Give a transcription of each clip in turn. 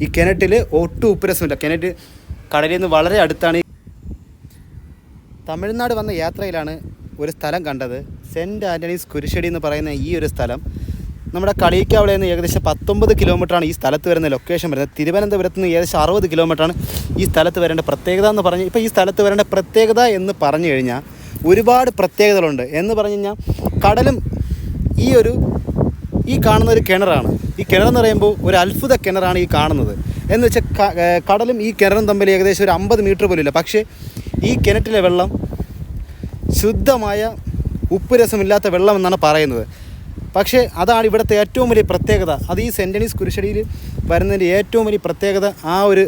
ഈ കിണറ്റിൽ ഒട്ടും ഉപ്പുരസമില്ല. കിണറ്റ് കടലിൽ നിന്ന് വളരെ അടുത്താണ്. തമിഴ്നാട് വന്ന യാത്രയിലാണ് ഒരു സ്ഥലം കണ്ടത്. സെൻറ്റ് ആൻ്റണീസ് കുരിശടി എന്ന് പറയുന്ന ഈ ഒരു സ്ഥലം നമ്മുടെ കളിയിക്കാവിളയിൽ നിന്ന് ഏകദേശം 19 കിലോമീറ്ററാണ് ഈ സ്ഥലത്ത് വരുന്ന ലൊക്കേഷൻ വരുന്നത്. തിരുവനന്തപുരത്ത് നിന്ന് ഏകദേശം 60 കിലോമീറ്ററാണ് ഈ സ്ഥലത്ത് വരേണ്ട പ്രത്യേകത എന്ന് പറഞ്ഞ് ഇപ്പോൾ ഈ സ്ഥലത്ത് വരേണ്ട പ്രത്യേകത എന്ന് പറഞ്ഞു കഴിഞ്ഞാൽ ഒരുപാട് പ്രത്യേകതകളുണ്ട്. എന്ന് പറഞ്ഞു കഴിഞ്ഞാൽ കടലും ഈ കാണുന്ന ഒരു കിണറാണ്. ഈ കിണറെന്ന് പറയുമ്പോൾ ഒരു അത്ഭുത കിണറാണ് ഈ കാണുന്നത്. എന്ന് വെച്ചാൽ കടലും ഈ കിണറും തമ്മിൽ ഏകദേശം ഒരു 50 മീറ്റർ പോലും ഇല്ല. പക്ഷേ ഈ കിണറ്റിലെ വെള്ളം ശുദ്ധമായ ഉപ്പ് രസമില്ലാത്ത വെള്ളം എന്നാണ് പറയുന്നത്. പക്ഷേ അതാണ് ഇവിടുത്തെ ഏറ്റവും വലിയ പ്രത്യേകത. അത് ഈ സെൻറ്റ് ആൻ്റണീസ് കുരിശടിയിൽ വരുന്നതിൻ്റെ ഏറ്റവും വലിയ പ്രത്യേകത ആ ഒരു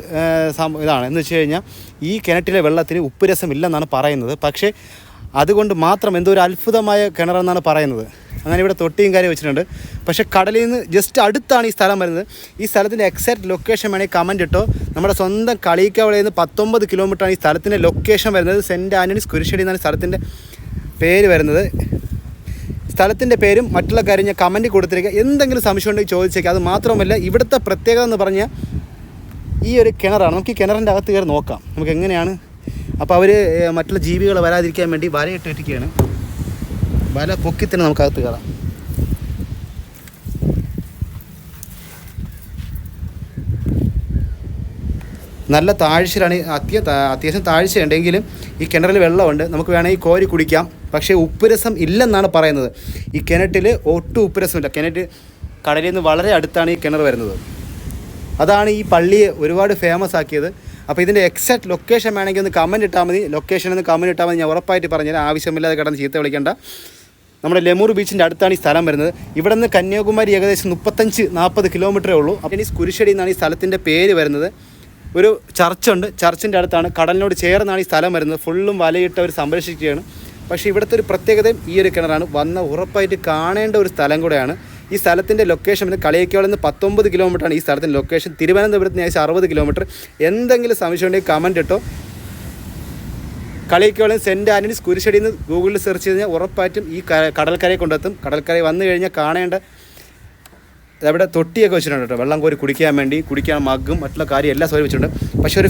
ഇതാണ്. എന്ന് വെച്ച് കഴിഞ്ഞാൽ ഈ കിണറ്റിലെ വെള്ളത്തിന് ഉപ്പ് രസമില്ലെന്നാണ് പറയുന്നത്. പക്ഷേ അതുകൊണ്ട് മാത്രം എന്തോ ഒരു അത്ഭുതമായ കിണറെന്നാണ് പറയുന്നത്. അങ്ങനെ ഇവിടെ തൊട്ടിയും കാര്യം വെച്ചിട്ടുണ്ട്. പക്ഷേ കടലിൽ നിന്ന് ജസ്റ്റ് അടുത്താണ് ഈ സ്ഥലം വരുന്നത്. ഈ സ്ഥലത്തിൻ്റെ എക്സാക്റ്റ് ലൊക്കേഷൻ വേണമെങ്കിൽ കമൻറ്റ് ഇട്ടോ. നമ്മുടെ സ്വന്തം കളിയിക്കാവിളയിൽ നിന്ന് 19 കിലോമീറ്ററാണ് ഈ സ്ഥലത്തിൻ്റെ ലൊക്കേഷൻ വരുന്നത്. സെൻറ്റ് ആൻ്റണീസ് കുരിശടി എന്നാണ് സ്ഥലത്തിൻ്റെ പേര് വരുന്നത്. സ്ഥലത്തിൻ്റെ പേരും മറ്റുള്ള കാര്യം ഞാൻ കമൻറ്റ് കൊടുത്തിരിക്കുക. എന്തെങ്കിലും സംശയം ഉണ്ടെങ്കിൽ ചോദിച്ചേക്കാം. അത് മാത്രമല്ല ഇവിടുത്തെ പ്രത്യേകത എന്ന് പറഞ്ഞാൽ ഈ ഒരു കിണറാണ്. നമുക്ക് ഈ കിണറിൻ്റെ അകത്ത് കയറി നോക്കാം നമുക്ക് എങ്ങനെയാണ്. അപ്പോൾ അവർ മറ്റുള്ള ജീവികൾ വരാതിരിക്കാൻ വേണ്ടി വലയിട്ട് ഇട്ടിരിക്കുകയാണ്. വല പൊക്കി തന്നെ നമുക്കകത്ത് കയറാം. നല്ല താഴ്ചയിലാണ്. അത്യാവശ്യം താഴ്ചയുണ്ടെങ്കിലും ഈ കിണറിൽ വെള്ളമുണ്ട്. നമുക്ക് വേണമെങ്കിൽ കോരി കുടിക്കാം. പക്ഷേ ഉപ്പുരസം ഇല്ലെന്നാണ് പറയുന്നത്. ഈ കിണറ്റിൽ ഒട്ടും ഉപ്പുരസമില്ല. കിണറ്റ് കടലിൽ നിന്ന് വളരെ അടുത്താണ് ഈ കിണർ വരുന്നത്. അതാണ് ഈ പള്ളിയെ ഒരുപാട് ഫേമസ് ആക്കിയത്. അപ്പോൾ ഇതിൻ്റെ എക്സാക്റ്റ് ലൊക്കേഷൻ വേണമെങ്കിൽ ഒന്ന് കമൻറ്റ് ഇട്ടാൽ മതി. ലൊക്കേഷൻ ഒന്ന് കമൻറ്റ് ഇട്ടാൽ മതി. ഞാൻ ഉറപ്പായിട്ട് പറഞ്ഞുതരാം. ആവശ്യമില്ലാതെ കിടന്ന് ചീത്ത വിളിക്കേണ്ട. നമ്മുടെ ലെമൂർ ബീച്ചിൻ്റെ അടുത്താണ് ഈ സ്ഥലം വരുന്നത്. ഇവിടെ നിന്ന് കന്യാകുമാരി ഏകദേശം 35-40 കിലോമീറ്ററേ ഉള്ളൂ. അപ്പോൾ ഈ കുരിശടി എന്നാണ് ഈ സ്ഥലത്തിൻ്റെ പേര് വരുന്നത്. ഒരു ചർച്ചുണ്ട്. ചർച്ചിൻ്റെ അടുത്താണ്. കടലിനോട് ചേർന്നാണ് ഈ സ്ഥലം വരുന്നത്. ഫുള്ളും വലയിട്ട് അവർ സംരക്ഷിക്കുകയാണ്. പക്ഷേ ഇവിടുത്തെ ഒരു പ്രത്യേകതയും ഈ ഒരു കിണറാണ്. ഉറപ്പായിട്ട് കാണേണ്ട ഒരു സ്ഥലം കൂടെയാണ്. ഈ സ്ഥലത്തിൻ്റെ ലൊക്കേഷൻ പിന്നെ കളിയിക്കാവിളയിൽ നിന്ന് 19 കിലോമീറ്ററാണ് ഈ സ്ഥലത്തിൻ്റെ ലൊക്കേഷൻ. തിരുവനന്തപുരത്ത് നിന്ന് ഏകദേശം 60 കിലോമീറ്റർ. എന്തെങ്കിലും സംശയം ഉണ്ടെങ്കിൽ കമൻറ്റ് ഇട്ടോ. കളിയിക്കാവിളയിൽ സെൻറ്റ് ആൻ്റണീസ് കുരിശടി എന്ന് ഗൂഗിളിൽ സെർച്ച് ചെയ്ത് കഴിഞ്ഞാൽ ഉറപ്പായിട്ടും ഈ കടൽക്കരയെ കൊണ്ടെത്തും. കടൽക്കരയിൽ വന്നു കഴിഞ്ഞാൽ കാണേണ്ട അവിടെ തൊട്ടിയൊക്കെ വെച്ചിട്ടുണ്ട് കേട്ടോ. വെള്ളം കോരി കുടിക്കാൻ വേണ്ടി, കുടിക്കാൻ മഗ്ഗും മറ്റുള്ള കാര്യം എല്ലാം സൗകര്യം വെച്ചിട്ടുണ്ട്. പക്ഷേ ഒരു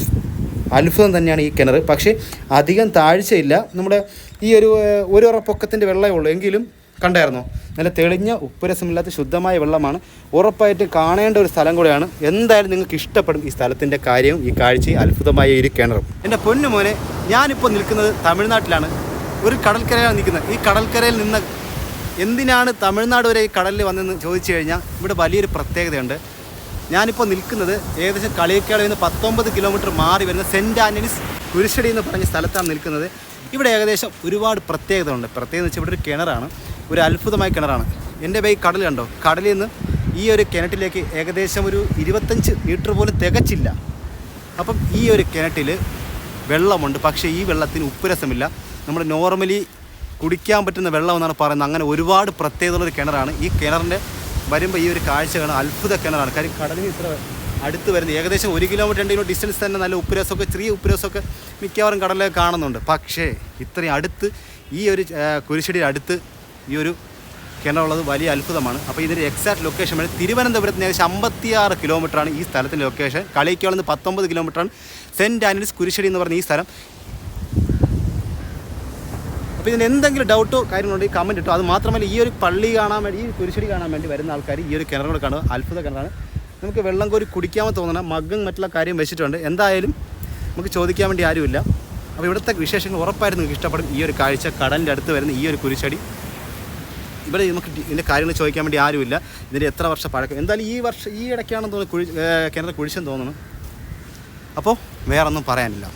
അത്ഭുതം തന്നെയാണ് ഈ കിണർ. പക്ഷേ അധികം താഴ്ചയില്ല. നമ്മുടെ ഈ ഒരു ഉറപ്പൊക്കത്തിൻ്റെ വെള്ളമേ ഉള്ളൂ. എങ്കിലും കണ്ടായിരുന്നോ, നല്ല തെളിഞ്ഞ ഉപ്പുരസമില്ലാത്ത ശുദ്ധമായ വെള്ളമാണ്. ഉറപ്പായിട്ട് കാണേണ്ട ഒരു സ്ഥലം കൂടെയാണ്. എന്തായാലും നിങ്ങൾക്ക് ഇഷ്ടപ്പെടും ഈ സ്ഥലത്തിൻ്റെ കാര്യവും ഈ കാഴ്ചയും അത്ഭുതമായ ഈ കിണറും. എൻ്റെ പൊന്നു മോനെ, ഞാനിപ്പോൾ നിൽക്കുന്നത് തമിഴ്നാട്ടിലാണ്. ഒരു കടൽക്കരയിലാണ് നിൽക്കുന്നത്. ഈ കടൽക്കരയിൽ നിന്ന് എന്തിനാണ് തമിഴ്നാട് വരെ ഈ കടലിൽ വന്നതെന്ന് ചോദിച്ചു കഴിഞ്ഞാൽ ഇവിടെ വലിയൊരു പ്രത്യേകതയുണ്ട്. ഞാനിപ്പോൾ നിൽക്കുന്നത് ഏകദേശം കളിയിക്കാവിളയിൽ നിന്ന് 19 കിലോമീറ്റർ മാറി വരുന്ന സെൻറ്റ് ആൻ്റണീസ് കുരിശടി എന്ന് പറഞ്ഞ സ്ഥലത്താണ് നിൽക്കുന്നത്. ഇവിടെ ഏകദേശം ഒരുപാട് പ്രത്യേകത ഉണ്ട്. പ്രത്യേകത വെച്ചാൽ ഇവിടെ ഒരു കിണറാണ്. ഒരു അത്ഭുതമായ കിണറാണ്. എൻ്റെ ഈ കടൽ കണ്ടോ, കടലിൽ നിന്ന് ഈ ഒരു കിണറ്റിലേക്ക് ഏകദേശം ഒരു 25 മീറ്റർ പോലും തികച്ചില്ല. അപ്പം ഈ ഒരു കിണറ്റിൽ വെള്ളമുണ്ട്. പക്ഷേ ഈ വെള്ളത്തിന് ഉപ്പുരസമില്ല. നമ്മൾ നോർമലി കുടിക്കാൻ പറ്റുന്ന വെള്ളം എന്നാണ് പറയുന്നത്. അങ്ങനെ ഒരുപാട് പ്രത്യേകതയുള്ളൊരു കിണറാണ്. ഈ കിണറിൻ്റെ വരുമ്പോൾ ഈ ഒരു കാഴ്ച കാണാൻ അത്ഭുത കിണറാണ്. കാര്യം കടലിന് ഇത്ര അടുത്ത് വരുന്നത് ഏകദേശം 1 കിലോമീറ്റർ 2 കിലോമീറ്റർ ഡിസ്റ്റൻസ് തന്നെ നല്ല ഉപ്പുരസമൊക്കെ ചെറിയ ഉപ്പുരസമൊക്കെ മിക്കവാറും കടലിൽ കാണുന്നുണ്ട്. പക്ഷേ ഇത്രയും അടുത്ത് ഈ ഒരു കുരിശടിയുടെ അടുത്ത് ഈ ഒരു കിണറുള്ളത് വലിയ അത്ഭുതമാണ്. അപ്പോൾ ഇതിൻ്റെ എക്സാക്റ്റ് ലൊക്കേഷൻ വേണ്ടി തിരുവനന്തപുരത്ത് നിന്ന് ഏകദേശം 56 കിലോമീറ്ററാണ് ഈ സ്ഥലത്തിൻ്റെ ലൊക്കേഷൻ. കളിയിക്കാവിളയിൽ നിന്ന് 19 കിലോമീറ്ററാണ് സെൻറ്റ് ആൻ്റണീസ് കുരിശടി എന്ന് പറഞ്ഞ ഈ സ്ഥലം. അപ്പോൾ ഇതിന് എന്തെങ്കിലും ഡൗട്ടോ കാര്യങ്ങളുണ്ടെങ്കിൽ കമൻറ്റ് ഇട്ടോ. അത് മാത്രമല്ല ഈ ഒരു പള്ളി കാണാൻ വേണ്ടി, ഈ കുരിശടി കാണാൻ വേണ്ടി വരുന്ന ആൾക്കാർ ഈ ഒരു കിണറുകൾ കാണുക അത്ഭുത കിണറാണ്. നമുക്ക് വെള്ളം കോരി കുടിക്കാമെന്ന് തോന്നണം. മഗ്ഗും മറ്റുള്ള കാര്യം വെച്ചിട്ടുണ്ട്. എന്തായാലും നമുക്ക് ചോദിക്കാൻ വേണ്ടി ആരുമില്ല. അപ്പോൾ ഇവിടുത്തെ വിശേഷങ്ങൾ ഉറപ്പായിട്ട് നിങ്ങൾക്ക് ഇഷ്ടപ്പെടും. ഈ ഒരു കാഴ്ച, കടലിൻ്റെ അടുത്ത് വരുന്ന ഈ ഒരു കുരിശടി. ഇവിടെ നമുക്ക് ഇതിൻ്റെ കാര്യങ്ങൾ ചോദിക്കാൻ വേണ്ടി ആരുമില്ല. ഇതിൻ്റെ എത്ര വർഷം പഴക്കം, എന്തായാലും ഈ ഇടയ്ക്കാണെന്ന് തോന്നുന്നു കിണർ കുഴിച്ചെന്ന് തോന്നുന്നു. അപ്പോൾ വേറൊന്നും പറയാനില്ല.